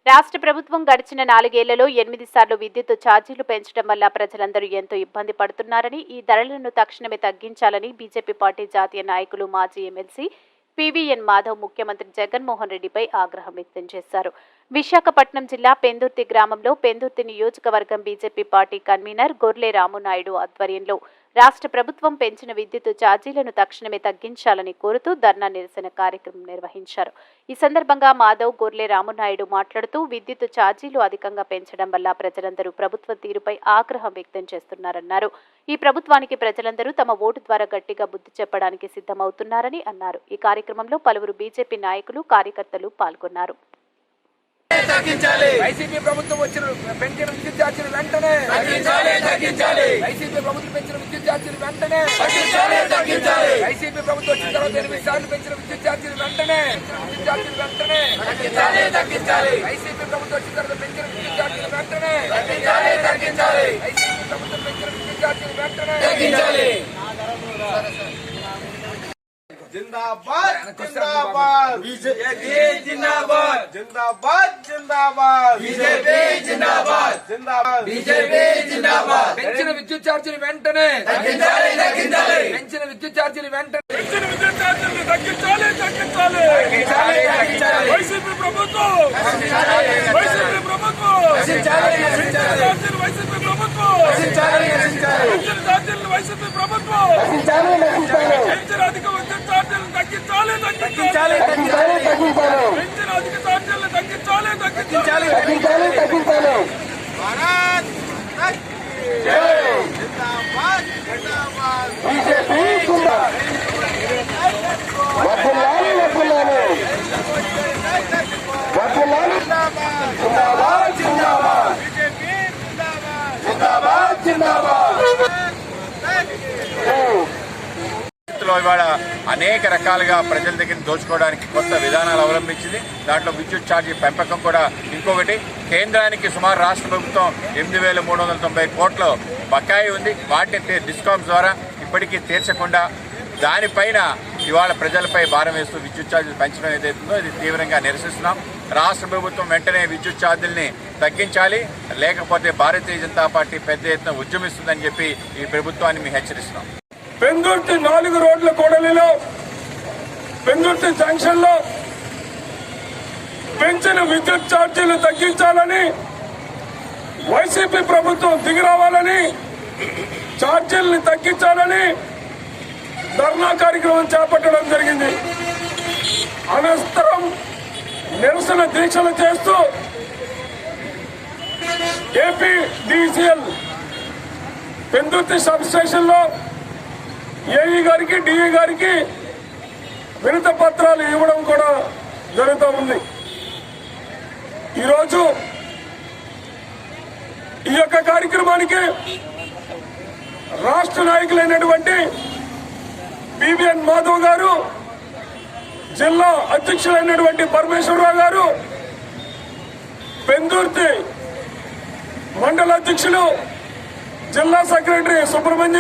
రాష్ట్ర ప్రభుత్వం గడిచిన 4 ఏళ్లలో 8 సార్లు విద్యుత్ ఛార్జీలు పెంచడం వల్ల ప్రజలందరూ ఎంతో ఇబ్బంది పడుతున్నారని, ఈ ధరలను తక్షణమే తగ్గించాలని బీజేపీ పార్టీ జాతీయ నాయకులు మాజీ ఎమ్మెల్సీ పీవీఎన్ మాధవ్ ముఖ్యమంత్రి జగన్మోహన్ రెడ్డిపై ఆగ్రహం వ్యక్తం చేశారు. విశాఖపట్నం జిల్లా పెందుర్తి గ్రామంలో పెందుర్తి నియోజకవర్గం బీజేపీ పార్టీ కన్వీనర్ గొర్లె రామునాయుడు ఆధ్వర్యంలో రాష్ట్ర ప్రభుత్వం పెంచిన విద్యుత్ ఛార్జీలను తక్షణమే తగ్గించాలని కోరుతూ ధర్నా నిరసన కార్యక్రమం నిర్వహించారు. ఈ సందర్భంగా మాధవ్ గొర్లె రామునాయుడు మాట్లాడుతూ విద్యుత్ ఛార్జీలు అధికంగా పెంచడం వల్ల ప్రజలందరూ ప్రభుత్వ తీరుపై ఆగ్రహం వ్యక్తం చేస్తున్నారన్నారు. ఈ ప్రభుత్వానికి ప్రజలందరూ తమ ఓటు ద్వారా గట్టిగా బుద్ధి చెప్పడానికి సిద్ధమవుతున్నారని అన్నారు. ఈ కార్యక్రమంలో పలువురు బీజేపీ నాయకులు, కార్యకర్తలు పాల్గొన్నారు. వైసీపీ ప్రభుత్వం పెంచిన విద్యుత్ ఛార్జీలు వెంటనే వైసీపీ ప్రభుత్వం పెంచిన విద్యుత్ ఛార్జీలు వెంటనే వైసీపీ ప్రభుత్వం వచ్చిన తర్వాత 8 సార్లు పెంచిన విద్యుత్ ఛార్జీలు వెంటనే వైసీపీ ప్రభుత్వం వచ్చిన తర్వాత పెంచిన విద్యుత్ ఛార్జీలు వెంటనే వైసీపీ ప్రభుత్వం పెంచిన విద్యుత్ ఛార్జీలు వెంటనే जिंदाबाद जिंदाबाद बीजेपी जिंदाबाद जिंदाबाद जिंदाबाद बीजेपी जिंदाबाद जिंदाबाद बीजेपी जिंदाबाद పెంచిన విద్యుత్ ఛార్జీలు వెంటనే పెంచిన విద్యుత్ ఛార్జీలు వెంటనే వైసీపీ ప్రభుత్వం పెంచిన అధిక విద్యుత్ ఛార్జీలను తగ్గించాలి పెంచిన అధిక ఛార్జీలను తగ్గించాలి भारत जिंदाबाद जिंदाबाद बीजेपी जिंदाबाद जिंदाबाद बीजेपी जिंदाबाद जिंदाबाद ఇవాళ అనేక రకాలుగా ప్రజల దగ్గర దోచుకోవడానికి కొత్త విధానాలు అవలంబించింది. దాంట్లో విద్యుత్ ఛార్జీ పెంపకం కూడా ఇంకొకటి. కేంద్రానికి సుమారు రాష్ట్ర ప్రభుత్వం 8,390 కోట్ల బకాయి ఉంది. వాటిని డిస్కామ్స్ ద్వారా ఇప్పటికీ తీర్చకుండా దానిపైన ఇవాళ ప్రజలపై భారం వేస్తూ విద్యుత్ ఛార్జీలు పెంచడం ఏదైతుందో ఇది తీవ్రంగా నిరసిస్తున్నాం. రాష్ట్ర ప్రభుత్వం వెంటనే విద్యుత్ ఛార్జీలని తగ్గించాలి, లేకపోతే భారతీయ జనతా పార్టీ పెద్ద ఎత్తున ఉద్యమిస్తుందని చెప్పి ఈ ప్రభుత్వాన్ని మేము హెచ్చరిస్తున్నాం. పెందుర్తి 4 రోడ్ల కూడలిలో పెందుర్తి జంక్షన్ లో పెంచిన విద్యుత్ ఛార్జీలు తగ్గించాలని, వైసీపీ ప్రభుత్వం దిగిరావాలని, ఛార్జీలను తగ్గించాలని ధర్నా కార్యక్రమం చేపట్టడం జరిగింది. అనంతరం నిరసన దీక్షలు చేస్తూ ఏపీడీసీఎల్ పెందుర్తి సబ్ స్టేషన్ లో ఏఈ గారికి, డిఈ గారికి వినత పత్రాలు ఇవ్వడం కూడా జరుగుతూ ఉంది. ఈరోజు ఈ యొక్క కార్యక్రమానికి రాష్ట్ర నాయకులైనటువంటి పీవీఎన్ మాధవ్ గారు, జిల్లా అధ్యక్షులైనటువంటి పరమేశ్వరరావు గారు, పెందుర్తి మండల అధ్యక్షులు, జిల్లా సెక్రటరీ సుబ్రహ్మణ్యం